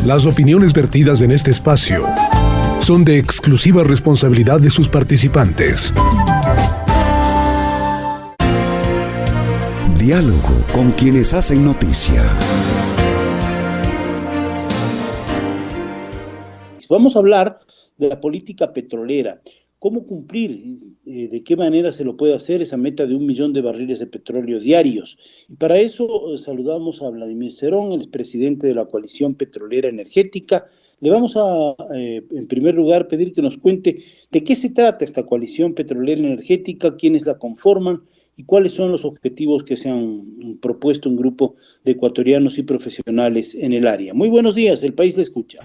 Las opiniones vertidas en este espacio son de exclusiva responsabilidad de sus participantes. Diálogo con quienes hacen noticia. Vamos a hablar de la política petrolera. ¿Cómo cumplir? ¿De qué manera se lo puede hacer esa meta de 1 millón de barriles de petróleo diarios? Y para eso saludamos a Vladimir Cerón, el expresidente de la Coalición Petrolera Energética. Le vamos a, en primer lugar, pedir que nos cuente de qué se trata esta Coalición Petrolera Energética, quiénes la conforman y cuáles son los objetivos que se han propuesto un grupo de ecuatorianos y profesionales en el área. Muy buenos días, el país le escucha.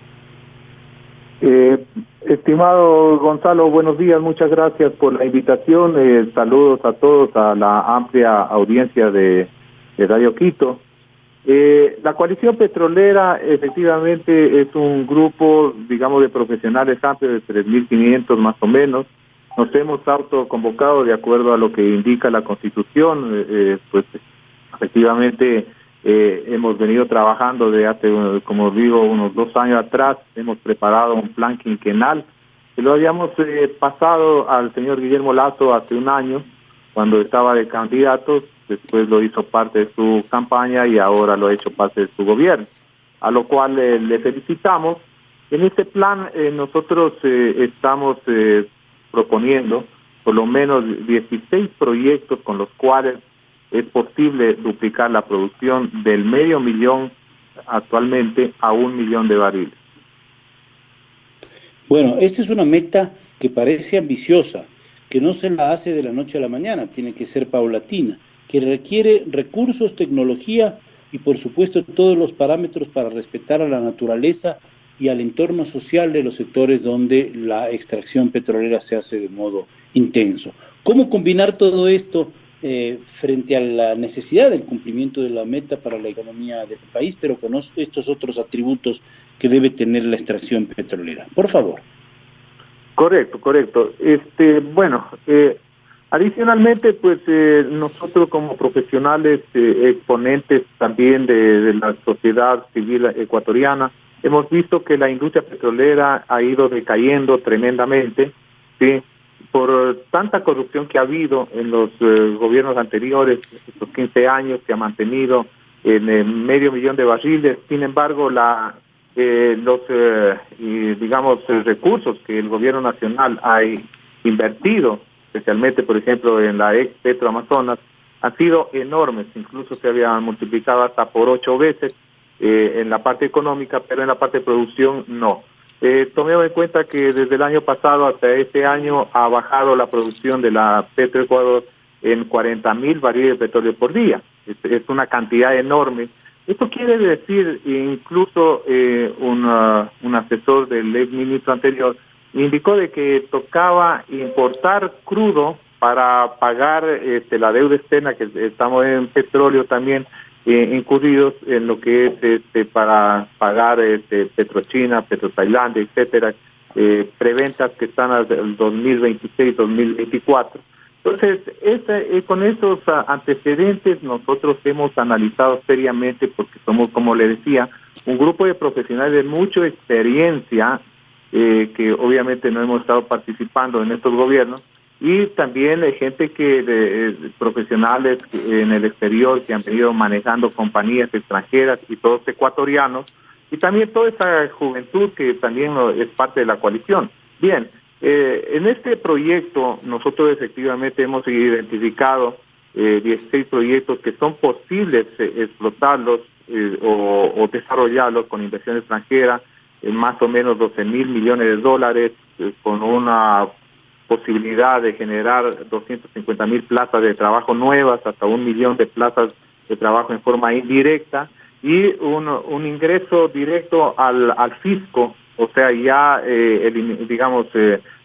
Estimado Gonzalo, buenos días, muchas gracias por la invitación. Saludos a todos, a la amplia audiencia de Radio Quito. La Coalición Petrolera efectivamente es un grupo, digamos, de profesionales amplio de 3.500 más o menos. Nos hemos autoconvocado de acuerdo a lo que indica la Constitución, pues efectivamente hemos venido trabajando de hace, como digo, unos 2 años atrás. Hemos preparado un plan quinquenal que lo habíamos pasado al señor Guillermo Lasso hace 1 año, cuando estaba de candidato. Después lo hizo parte de su campaña y ahora lo ha hecho parte de su gobierno, a lo cual le felicitamos. En este plan nosotros estamos proponiendo por lo menos 16 proyectos con los cuales es posible duplicar la producción del 500,000 actualmente a 1 millón de barriles. Bueno, esta es una meta que parece ambiciosa, que no se la hace de la noche a la mañana, tiene que ser paulatina, que requiere recursos, tecnología y por supuesto todos los parámetros para respetar a la naturaleza y al entorno social de los sectores donde la extracción petrolera se hace de modo intenso. ¿Cómo combinar todo esto frente a la necesidad del cumplimiento de la meta para la economía del país, pero con estos otros atributos que debe tener la extracción petrolera? Por favor. Correcto. Adicionalmente, pues nosotros como profesionales, exponentes también de la sociedad civil ecuatoriana, hemos visto que la industria petrolera ha ido decayendo tremendamente, ¿sí?, por tanta corrupción que ha habido en los gobiernos anteriores, estos 15 años que ha mantenido en 500,000 de barriles. Sin embargo, los recursos que el gobierno nacional ha invertido, especialmente, por ejemplo, en la ex Petro Amazonas, han sido enormes. Incluso se habían multiplicado hasta por 8 veces en la parte económica, pero en la parte de producción no. Tomemos en cuenta que desde el año pasado hasta este año ha bajado la producción de la Petroecuador en 40,000 barriles de petróleo por día. Es una cantidad enorme. Esto quiere decir, incluso un asesor del ex ministro anterior indicó de que tocaba importar crudo para pagar la deuda externa, que estamos en petróleo también incurridos en lo que es para pagar Petrochina, Petrotailandia, etcétera, preventas que están al 2026-2024. Entonces, con esos antecedentes nosotros hemos analizado seriamente, porque somos, como le decía, un grupo de profesionales de mucha experiencia, que obviamente no hemos estado participando en estos gobiernos, y también hay gente profesionales en el exterior que han venido manejando compañías extranjeras y todos ecuatorianos, y también toda esa juventud que también es parte de la coalición. Bien, en este proyecto nosotros efectivamente hemos identificado 16 proyectos que son posibles explotarlos o desarrollarlos con inversión extranjera, más o menos 12,000 millones de dólares, con una posibilidad de generar 250,000 plazas de trabajo nuevas, hasta 1 millón de plazas de trabajo en forma indirecta, y un ingreso directo al fisco, o sea, ya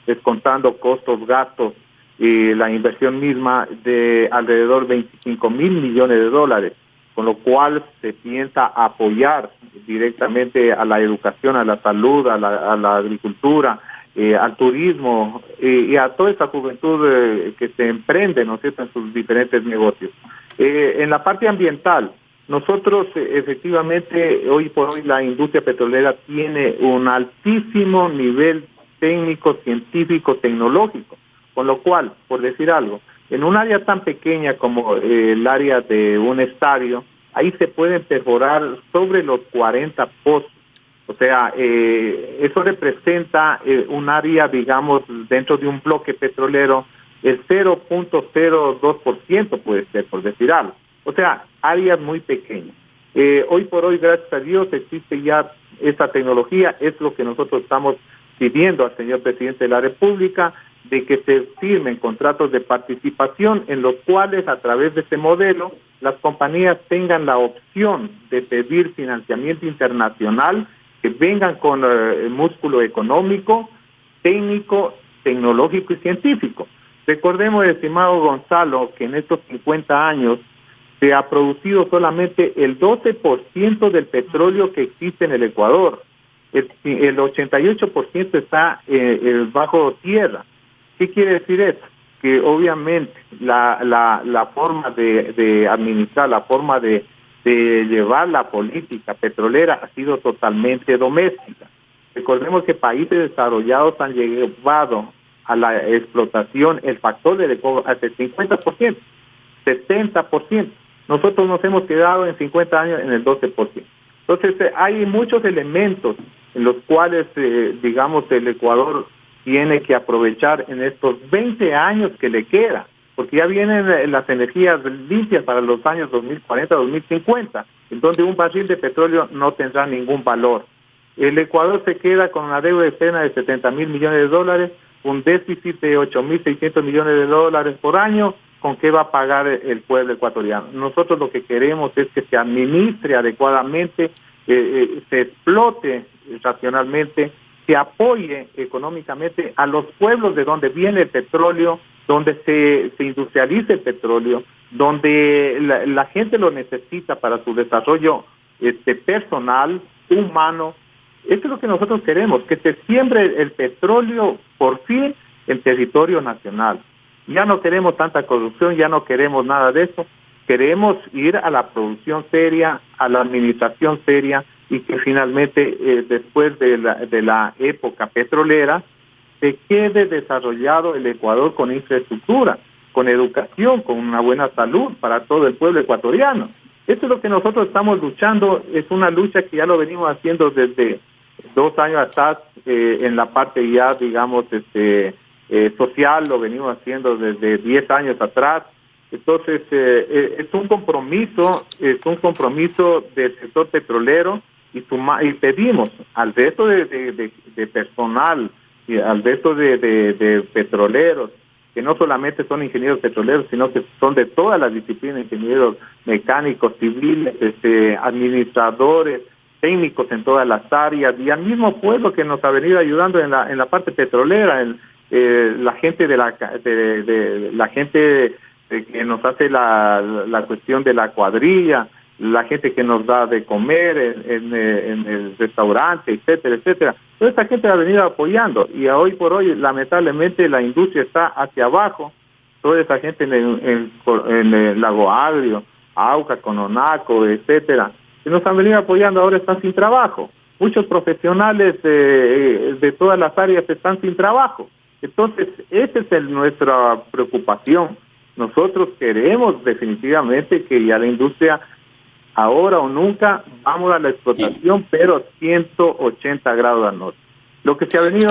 descontando costos, gastos y la inversión misma de alrededor de 25,000 millones de dólares, con lo cual se piensa apoyar directamente a la educación, a la salud, a la agricultura, al turismo y a toda esa juventud que se emprende, ¿no es cierto?, en sus diferentes negocios. En la parte ambiental, Nosotros efectivamente hoy por hoy la industria petrolera tiene un altísimo nivel técnico, científico, tecnológico, con lo cual, por decir algo, en un área tan pequeña como el área de un estadio, ahí se pueden perforar sobre los 40 pozos. O sea, eso representa un área, digamos, dentro de un bloque petrolero, el 0.02% puede ser, por decir algo. O sea, áreas muy pequeñas. Hoy por hoy, gracias a Dios, existe ya esta tecnología. Es lo que nosotros estamos pidiendo al señor presidente de la República, de que se firmen contratos de participación en los cuales, a través de este modelo, las compañías tengan la opción de pedir financiamiento internacional, que vengan con músculo económico, técnico, tecnológico y científico. Recordemos, estimado Gonzalo, que en estos 50 años se ha producido solamente el 12% del petróleo que existe en el Ecuador. El 88% está bajo tierra. ¿Qué quiere decir eso? Que obviamente la forma de administrar, la forma de llevar la política petrolera ha sido totalmente doméstica. Recordemos que países desarrollados han llevado a la explotación el factor de recobre hasta el 50%, 70%. Nosotros nos hemos quedado en 50 años en el 12%. Entonces hay muchos elementos en los cuales, digamos, el Ecuador tiene que aprovechar en estos 20 años que le queda, porque ya vienen las energías limpias para los años 2040-2050, en donde un barril de petróleo no tendrá ningún valor. El Ecuador se queda con una deuda externa de 70.000 millones de dólares, un déficit de 8.600 millones de dólares por año. ¿Con qué va a pagar el pueblo ecuatoriano? Nosotros lo que queremos es que se administre adecuadamente, se explote racionalmente, se apoye económicamente a los pueblos de donde viene el petróleo, donde se industrialice el petróleo, donde la gente lo necesita para su desarrollo personal, humano. Eso es lo que nosotros queremos, que se siembre el petróleo por fin en territorio nacional. Ya no queremos tanta corrupción, ya no queremos nada de eso. Queremos ir a la producción seria, a la administración seria, y que finalmente, después de la época petrolera, se quede desarrollado el Ecuador con infraestructura, con educación, con una buena salud para todo el pueblo ecuatoriano. Eso es lo que nosotros estamos luchando. Es una lucha que ya lo venimos haciendo desde 2 años atrás, en la parte ya, digamos, social, lo venimos haciendo desde 10 años atrás. Entonces, es un compromiso del sector petrolero, y pedimos al resto de personal y al resto de petroleros, que no solamente son ingenieros petroleros, sino que son de todas las disciplinas, ingenieros mecánicos, civiles, administradores, técnicos en todas las áreas, y al mismo pueblo que nos ha venido ayudando en la parte petrolera, la gente la gente que nos hace la cuestión de la cuadrilla, la gente que nos da de comer en el restaurante, etcétera, etcétera. Toda esta gente ha venido apoyando, y hoy por hoy, lamentablemente, la industria está hacia abajo. Toda esa gente en el Lago Agrio, Auca, Cononaco, etcétera, que nos han venido apoyando, ahora están sin trabajo. Muchos profesionales de todas las áreas están sin trabajo. Entonces, esa es nuestra preocupación. Nosotros queremos definitivamente que ya la industria, ahora o nunca, vamos a la explotación, pero 180 grados al norte. Lo que se ha venido...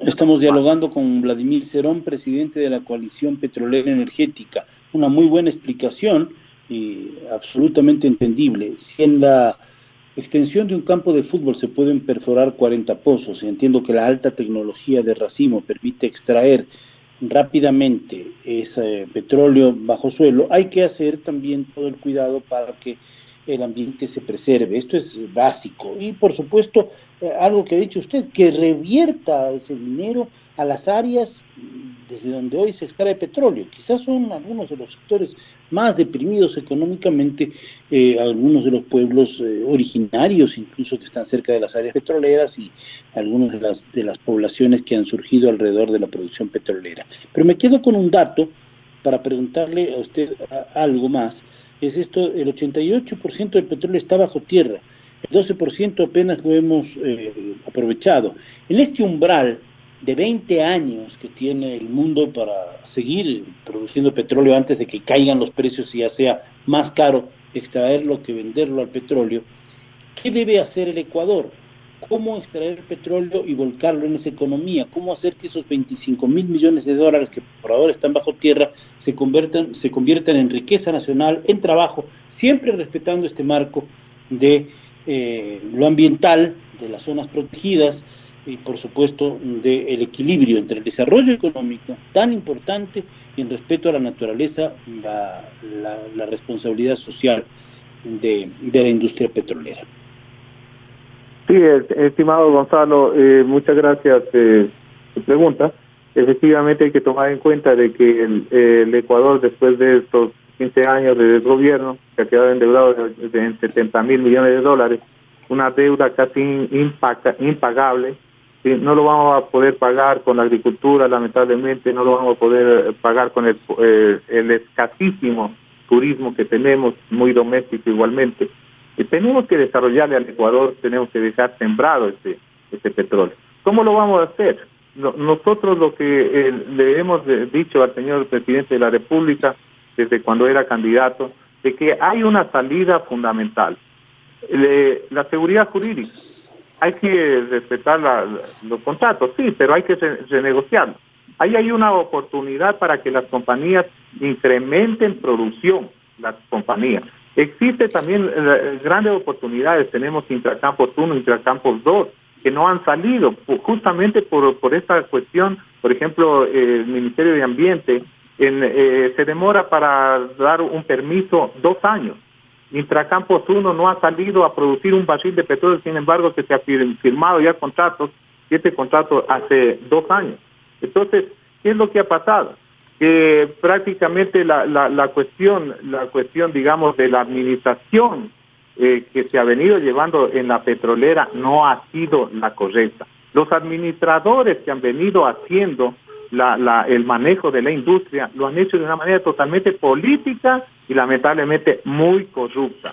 Estamos dialogando con Vladimir Cerón, presidente de la Coalición Petrolera Energética. Una muy buena explicación y absolutamente entendible. Si en la extensión de un campo de fútbol se pueden perforar 40 pozos, y entiendo que la alta tecnología de racimo permite extraer rápidamente ese petróleo bajo suelo, hay que hacer también todo el cuidado para que el ambiente se preserve. Esto es básico. Y por supuesto, algo que ha dicho usted, que revierta ese dinero a las áreas desde donde hoy se extrae petróleo. Quizás son algunos de los sectores más deprimidos económicamente, algunos de los pueblos originarios, incluso, que están cerca de las áreas petroleras, y algunas de las poblaciones que han surgido alrededor de la producción petrolera. Pero me quedo con un dato para preguntarle a usted algo más. es esto: el 88% del petróleo está bajo tierra, el 12% apenas lo hemos aprovechado. En este umbral de 20 años que tiene el mundo para seguir produciendo petróleo antes de que caigan los precios y ya sea más caro extraerlo que venderlo al petróleo, ¿qué debe hacer el Ecuador? ¿Cómo extraer el petróleo y volcarlo en esa economía? ¿Cómo hacer que esos 25.000 millones de dólares que por ahora están bajo tierra se conviertan en riqueza nacional, en trabajo, siempre respetando este marco de lo ambiental, de las zonas protegidas y por supuesto del equilibrio entre el desarrollo económico tan importante y el respeto a la naturaleza y la responsabilidad social de la industria petrolera? Sí, estimado Gonzalo, muchas gracias por su pregunta. Efectivamente hay que tomar en cuenta de que el Ecuador, después de estos 15 años de desgobierno, que ha quedado endeudado en 70.000 millones de dólares, una deuda casi impagable. ¿Sí? No lo vamos a poder pagar con la agricultura, lamentablemente, no lo vamos a poder pagar con el escasísimo turismo que tenemos, muy doméstico igualmente. Y tenemos que desarrollarle al Ecuador, tenemos que dejar sembrado este petróleo. ¿Cómo lo vamos a hacer? Nosotros lo que le hemos dicho al señor presidente de la República, desde cuando era candidato, de que hay una salida fundamental. La seguridad jurídica. Hay que respetar los contratos, sí, pero hay que renegociarlos. Ahí hay una oportunidad para que las compañías incrementen producción, las compañías. Existe también grandes oportunidades, tenemos Intracampos 1, Intracampos 2, que no han salido, justamente por esta cuestión. Por ejemplo, el Ministerio de Ambiente se demora para dar un permiso 2 años. Intracampos 1 no ha salido a producir un barril de petróleo, sin embargo que se ha firmado ya contratos, 7 contratos hace 2 años. Entonces, ¿qué es lo que ha pasado? Que prácticamente la cuestión, digamos, de la administración que se ha venido llevando en la petrolera no ha sido la correcta. Los administradores que han venido haciendo el manejo de la industria lo han hecho de una manera totalmente política y lamentablemente muy corrupta.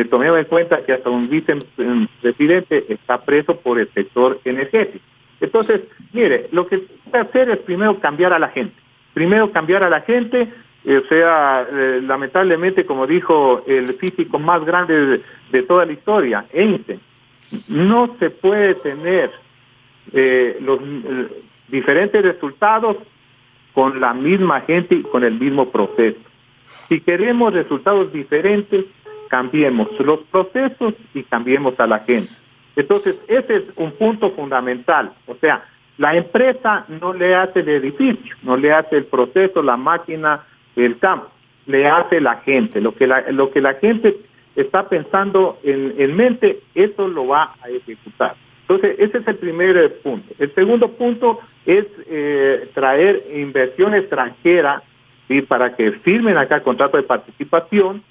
Tomemos en cuenta que hasta un vicepresidente está preso por el sector energético. Entonces, mire, lo que hay que hacer es primero cambiar a la gente. Lamentablemente, como dijo el físico más grande de toda la historia, Einstein, no se puede tener los diferentes resultados con la misma gente y con el mismo proceso. Si queremos resultados diferentes, cambiemos los procesos y cambiemos a la gente. Entonces, ese es un punto fundamental. O sea, la empresa no le hace el edificio, no le hace el proceso, la máquina, el campo, le hace la gente. Lo que la gente está pensando en mente, eso lo va a ejecutar. Entonces, ese es el primer punto. El segundo punto es traer inversión extranjera, ¿sí?, para que firmen acá contrato de participación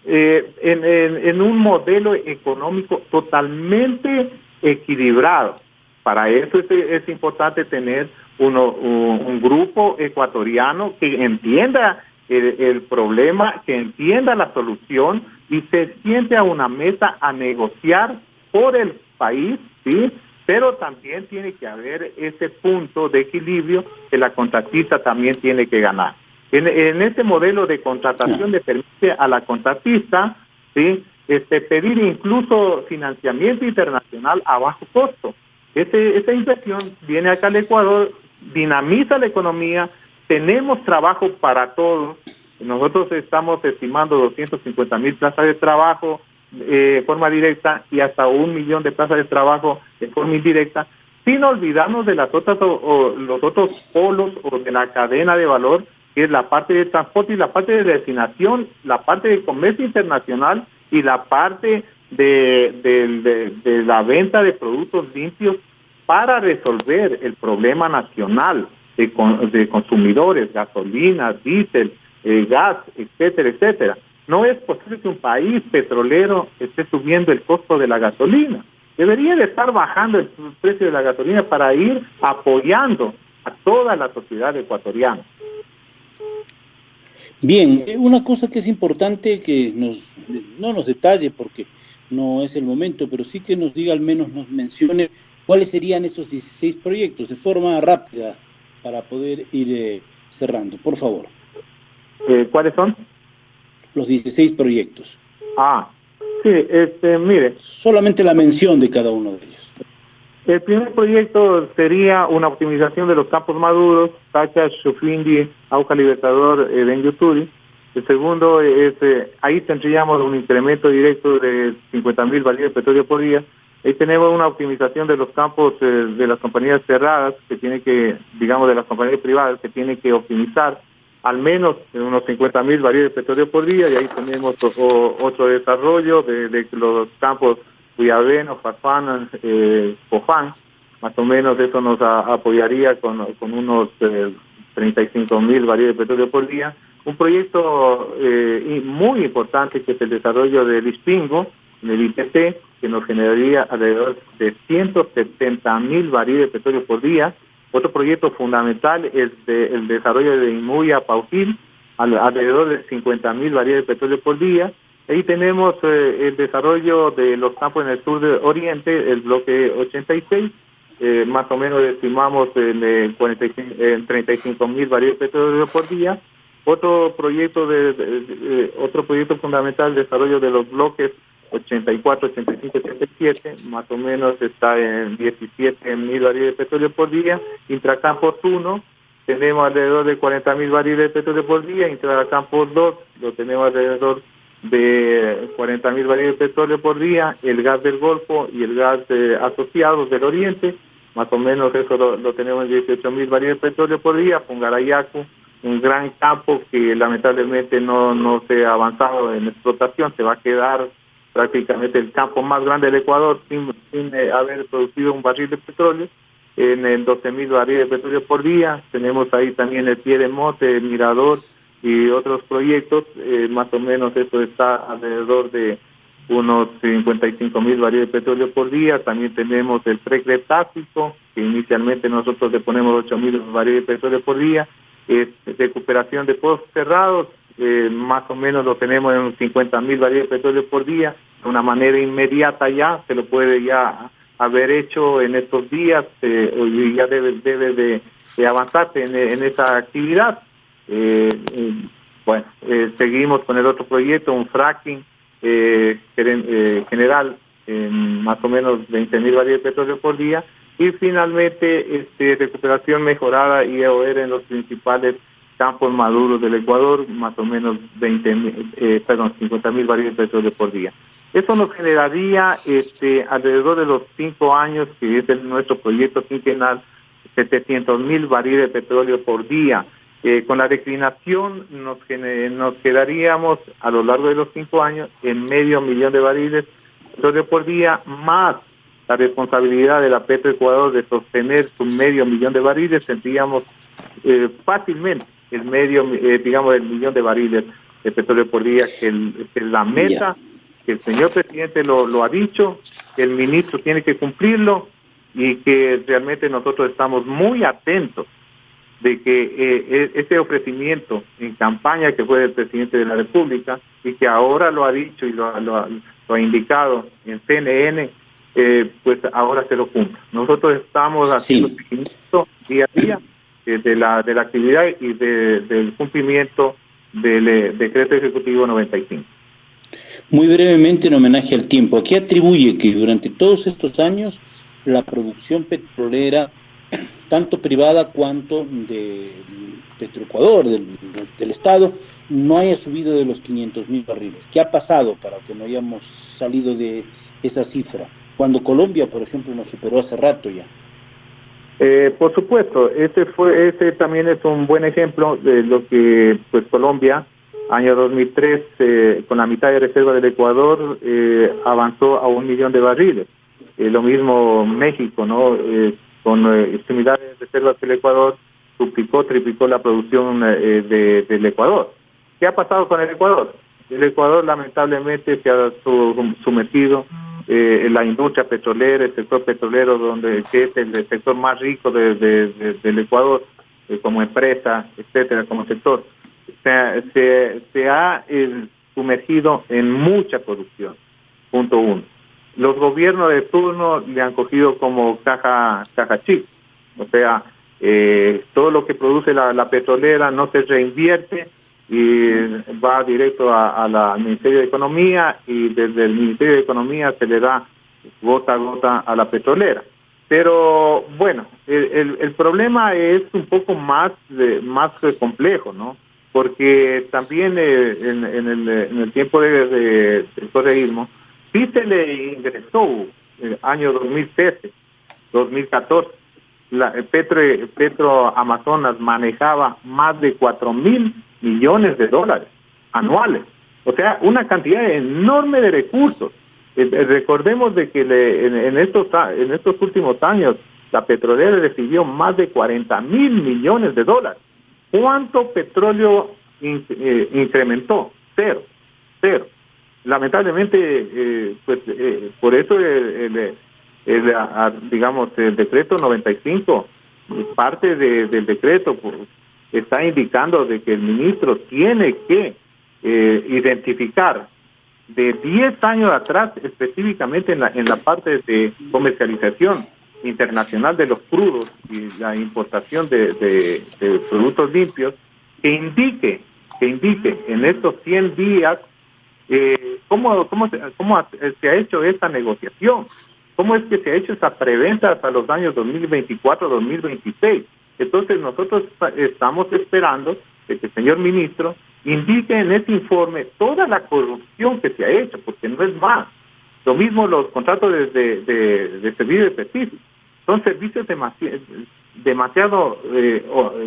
en un modelo económico totalmente equilibrado. Para eso es importante tener un grupo ecuatoriano que entienda el problema, que entienda la solución y se siente a una mesa a negociar por el país, ¿sí? Pero también tiene que haber ese punto de equilibrio que la contratista también tiene que ganar. En este modelo de contratación le permite a la contratista, ¿sí?, pedir incluso financiamiento internacional a bajo costo. Esa inversión viene acá al Ecuador, dinamiza la economía, tenemos trabajo para todos. Nosotros estamos estimando 250.000 plazas de trabajo de forma directa y hasta 1 millón de plazas de trabajo de forma indirecta, sin olvidarnos de los otros polos o de la cadena de valor, que es la parte de transporte y la parte de destinación, la parte de comercio internacional y la parte de la venta de productos limpios para resolver el problema nacional de consumidores, gasolina, diésel, gas, etcétera, etcétera. No es posible que un país petrolero esté subiendo el costo de la gasolina. Debería de estar bajando el precio de la gasolina para ir apoyando a toda la sociedad ecuatoriana. Bien, una cosa que es importante que no nos detalle porque no es el momento, pero sí que nos diga, al menos nos mencione cuáles serían esos 16 proyectos de forma rápida para poder ir cerrando, por favor. ¿Cuáles son? Los 16 proyectos. Sí, mire. Solamente la mención de cada uno de ellos. El primer proyecto sería una optimización de los campos maduros, Tacha, Xufindi, Auca Libertador, Yuturi. El segundo es, ahí tendríamos un incremento directo de 50.000 barriles de petróleo por día. Ahí tenemos una optimización de los campos de las compañías cerradas, que tiene que, digamos, de las compañías privadas, que tiene que optimizar al menos unos 50.000 barriles de petróleo por día, y ahí tenemos otro desarrollo de los campos Cuyabeno, Farfán, Cofán. Más o menos eso nos apoyaría con unos 35.000 barriles de petróleo por día. Un proyecto muy importante, que es el desarrollo del Ispingo, del IPT, que nos generaría alrededor de 170.000 barriles de petróleo por día. Otro proyecto fundamental es el desarrollo de Imuya Pauquil, alrededor de 50.000 barriles de petróleo por día. Ahí tenemos el desarrollo de los campos en el sur de Oriente, el bloque 86, más o menos estimamos en 35.000 barriles de petróleo por día. Otro proyecto fundamental, el desarrollo de los bloques 84, 85, 87, más o menos está en 17.000 barriles de petróleo por día. Intracampos 1, tenemos alrededor de 40.000 barriles de petróleo por día. Intracampos 2, lo tenemos alrededor de 40.000 barriles de petróleo por día. El gas del Golfo y el gas asociados del Oriente, más o menos eso lo tenemos en 18.000 barriles de petróleo por día. Pungarayacu, un gran campo que lamentablemente no se ha avanzado en explotación, se va a quedar prácticamente el campo más grande del Ecuador sin haber producido un barril de petróleo, en 12.000 barriles de petróleo por día. Tenemos ahí también el Pie de Mote, el Mirador y otros proyectos, más o menos eso está alrededor de unos 55.000 barriles de petróleo por día. También tenemos el Precretácico, que inicialmente nosotros le ponemos 8.000 barriles de petróleo por día. Recuperación de pozos cerrados, más o menos lo tenemos en 50.000 barriles de petróleo por día, de una manera inmediata ya, se lo puede ya haber hecho en estos días, y ya debe de avanzarse en esa actividad. Seguimos con el otro proyecto, un fracking general, más o menos 20.000 barriles de petróleo por día. Y finalmente, recuperación mejorada y EOR en los principales campos maduros del Ecuador, más o menos 50.000 barriles de petróleo por día. Eso nos generaría alrededor de los 5 años, que es nuestro proyecto quinquenal, 700.000 barriles de petróleo por día. Con la declinación nos quedaríamos a lo largo de los 5 años en 500.000 de barriles de petróleo por día, más la responsabilidad de la Petroecuador de sostener su 500.000 de barriles. Tendríamos fácilmente el 1.000.000 de barriles de petróleo por día, que es la meta, que el señor presidente lo ha dicho, que el ministro tiene que cumplirlo, y que realmente nosotros estamos muy atentos de que ese ofrecimiento en campaña que fue del presidente de la República, y que ahora lo ha dicho y lo ha indicado en CNN, pues ahora se lo cumple. Nosotros estamos haciendo seguimiento día a día de la actividad y del cumplimiento del decreto ejecutivo 95. Muy brevemente, en homenaje al tiempo, ¿a qué atribuye que durante todos estos años la producción petrolera, tanto privada cuanto de Petroecuador, del Estado, no haya subido de los 500.000 barriles? ¿Qué ha pasado para que no hayamos salido de esa cifra, cuando Colombia, por ejemplo, nos superó hace rato ya? Por supuesto, ese también es un buen ejemplo de lo que pues Colombia, año 2003, con la mitad de reserva del Ecuador, avanzó a 1.000.000 de barriles. Lo mismo México, ¿no? Con similares reservas del Ecuador, triplicó la producción del Ecuador. ¿Qué ha pasado con el Ecuador? El Ecuador lamentablemente se ha sometido en la industria petrolera, el sector petrolero, que es el sector más rico del Ecuador, como empresa, etcétera, como sector. se ha sumergido en mucha corrupción. Punto uno. Los gobiernos de turno le han cogido como caja chica. O sea, todo lo que produce la petrolera no se reinvierte y va directo al Ministerio de Economía, y desde el Ministerio de Economía se le da gota a gota a la petrolera. Pero bueno, el problema es un poco más complejo, ¿no? Porque también en el tiempo del correísmo sí se le ingresó el año 2013, 2014. Petro Amazonas manejaba más de 4.000 millones de dólares anuales. O sea, una cantidad enorme de recursos. Recordemos de que en estos últimos años la petrolera recibió más de 40.000 millones de dólares. ¿Cuánto petróleo incrementó? Cero. Lamentablemente, por eso digamos, el decreto 95, parte del decreto está indicando de que el ministro tiene que identificar de 10 años atrás, específicamente en la parte de comercialización internacional de los crudos y la importación de productos limpios, que indique en estos 100 días cómo se ha hecho esta negociación, cómo es que se ha hecho esa preventa hasta los años 2024-2026. Entonces nosotros estamos esperando de que el señor ministro indique en ese informe toda la corrupción que se ha hecho, porque no es más. Lo mismo los contratos de servicios específicos. Son servicios demasiado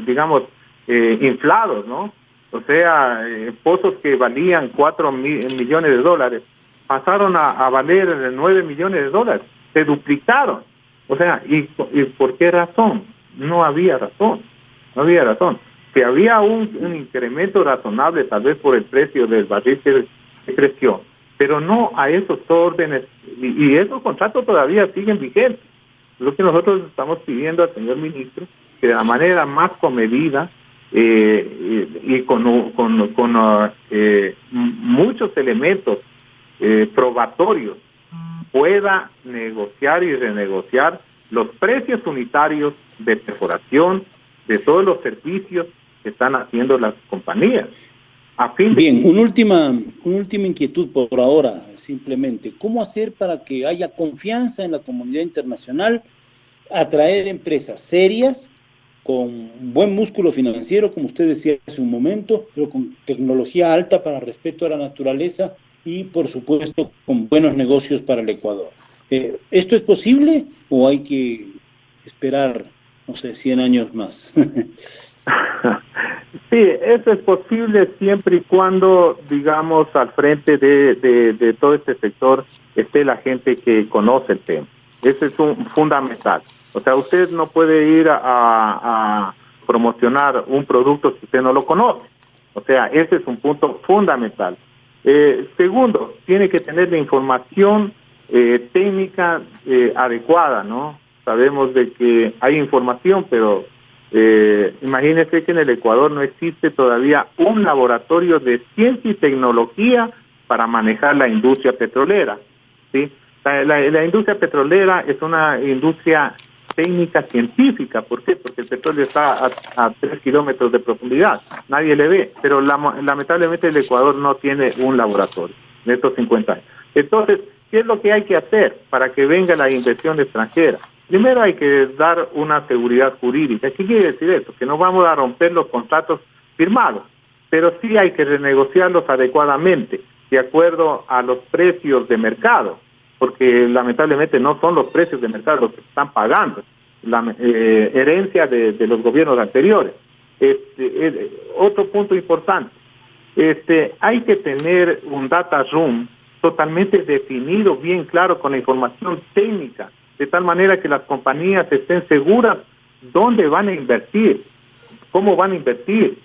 digamos, inflados, ¿no? O sea, pozos que valían 4 millones de dólares pasaron a valer 9 millones de dólares. Se duplicaron. O sea, ¿y por qué razón? No había razón. Si había un incremento razonable, tal vez por el precio del barril que creció, pero no a esos órdenes, y esos contratos todavía siguen vigentes. Lo que nosotros estamos pidiendo al señor ministro, que de la manera más comedida y con muchos elementos probatorios, pueda negociar y renegociar los precios unitarios de perforación de todos los servicios que están haciendo las compañías. Bien, una última inquietud por ahora, simplemente. ¿Cómo hacer para que haya confianza en la comunidad internacional, atraer empresas serias, con buen músculo financiero, como usted decía hace un momento, pero con tecnología alta para respeto a la naturaleza y, por supuesto, con buenos negocios para el Ecuador? ¿Esto es posible o hay que esperar, no sé, 100 años más? Sí, eso es posible siempre y cuando, digamos, al frente de todo este sector esté la gente que conoce el tema. Eso es fundamental. O sea, usted no puede ir a promocionar un producto si usted no lo conoce. O sea, ese es un punto fundamental. Segundo, tiene que tener la información técnica adecuada, ¿no? Sabemos de que hay información, pero imagínese que en el Ecuador no existe todavía un laboratorio de ciencia y tecnología para manejar la industria petrolera, ¿sí? La industria petrolera es una industria técnica científica. ¿Por qué? Porque el petróleo está a 3 kilómetros de profundidad, nadie le ve, pero lamentablemente el Ecuador no tiene un laboratorio en estos 50 años. Entonces, ¿qué es lo que hay que hacer para que venga la inversión extranjera? Primero hay que dar una seguridad jurídica. ¿Qué quiere decir esto? Que no vamos a romper los contratos firmados, pero sí hay que renegociarlos adecuadamente, de acuerdo a los precios de mercado, porque lamentablemente no son los precios de mercado los que están pagando, la herencia de los gobiernos anteriores. Otro punto importante, hay que tener un data room totalmente definido, bien claro, con la información técnica, de tal manera que las compañías estén seguras dónde van a invertir, cómo van a invertir.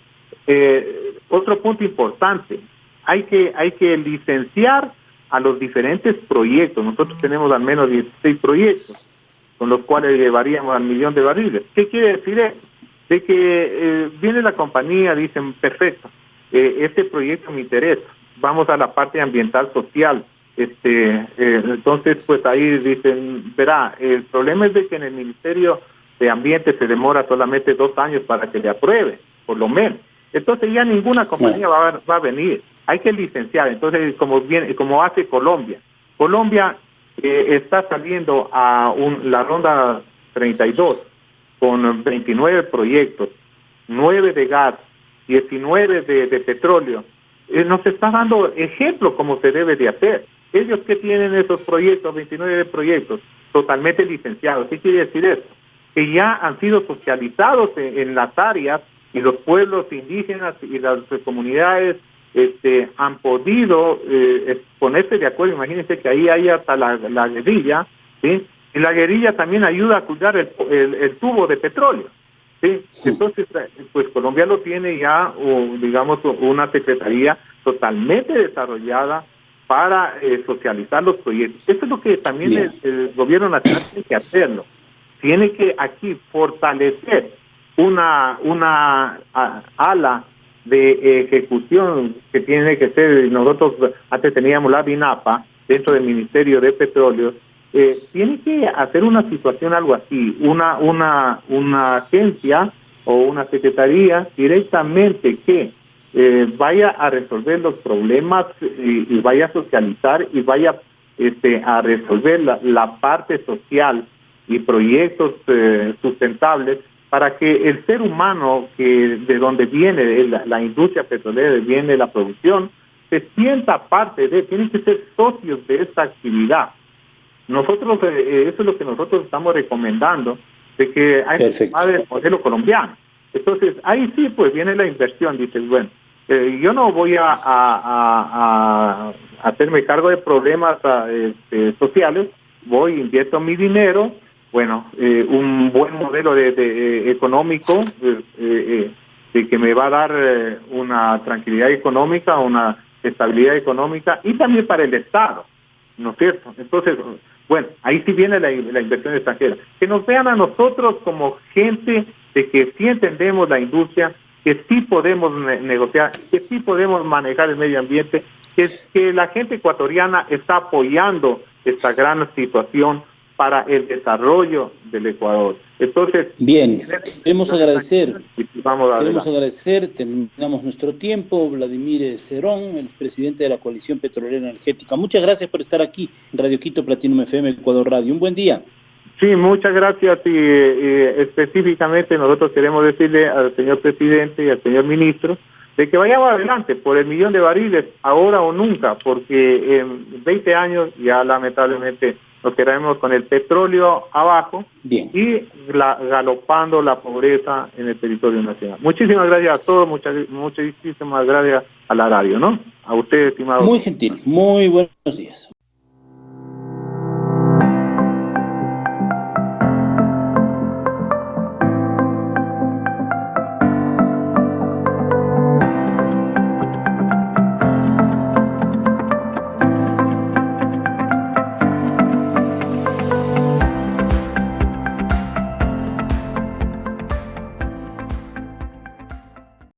Otro punto importante, hay que licenciar a los diferentes proyectos. Nosotros tenemos al menos 16 proyectos, con los cuales llevaríamos al 1.000.000 de barriles. ¿Qué quiere decir eso? De que viene la compañía, dicen, perfecto, este proyecto me interesa. Vamos a la parte ambiental social. Entonces, pues ahí dicen, verá, el problema es de que en el Ministerio de Ambiente se demora solamente 2 años para que le apruebe, por lo menos. Entonces ya ninguna compañía va a venir. Hay que licenciar. Entonces, como hace Colombia. Colombia está saliendo a la ronda 32 con 29 proyectos, 9 de gas, 19 de petróleo. Nos está dando ejemplo cómo se debe de hacer. Ellos que tienen esos proyectos, 29 proyectos, totalmente licenciados. ¿Qué quiere decir eso? Que ya han sido socializados en las áreas y los pueblos indígenas y las comunidades han podido ponerse de acuerdo. Imagínense que ahí hay hasta la guerrilla, ¿sí? Y la guerrilla también ayuda a cuidar el tubo de petróleo, ¿sí? Entonces, pues Colombia lo tiene ya, digamos, una secretaría totalmente desarrollada para socializar los proyectos. Eso es lo que también el gobierno nacional tiene que hacerlo. Tiene que aquí fortalecer una ala de ejecución que tiene que ser. Nosotros antes teníamos la BINAPA dentro del Ministerio de Petróleo. Tiene que hacer una situación algo así, una agencia o una secretaría directamente que vaya a resolver los problemas y vaya a socializar y vaya a resolver la parte social y proyectos sustentables para que el ser humano, que de donde viene la industria petrolera, viene la producción, se sienta parte tienen que ser socios de esta actividad. Nosotros, eso es lo que nosotros estamos recomendando, de que hay que tomar el modelo colombiano. Entonces, ahí sí, pues viene la inversión. Dices, bueno, yo no voy a hacerme cargo de problemas sociales, invierto mi dinero, bueno, un buen modelo de económico de que me va a dar una tranquilidad económica, una estabilidad económica y también para el Estado, ¿no es cierto? Entonces, bueno, ahí sí viene la inversión extranjera. Que nos vean a nosotros como gente de que sí entendemos la industria, que sí podemos negociar, que sí podemos manejar el medio ambiente, que la gente ecuatoriana está apoyando esta gran situación para el desarrollo del Ecuador. Entonces, bien, queremos agradecer, terminamos nuestro tiempo. Vladimir Cerón, el presidente de la Coalición Petrolera Energética. Muchas gracias por estar aquí en Radio Quito Platinum FM Ecuador Radio. Un buen día. Sí, muchas gracias y específicamente nosotros queremos decirle al señor presidente y al señor ministro de que vayamos adelante por el 1.000.000 de barriles, ahora o nunca, porque en 20 años ya lamentablemente nos quedaremos con el petróleo abajo. Bien. Y galopando la pobreza en el territorio nacional. Muchísimas gracias a todos, muchísimas gracias a la radio, ¿no? A ustedes, estimados. Muy gentil, muy buenos días.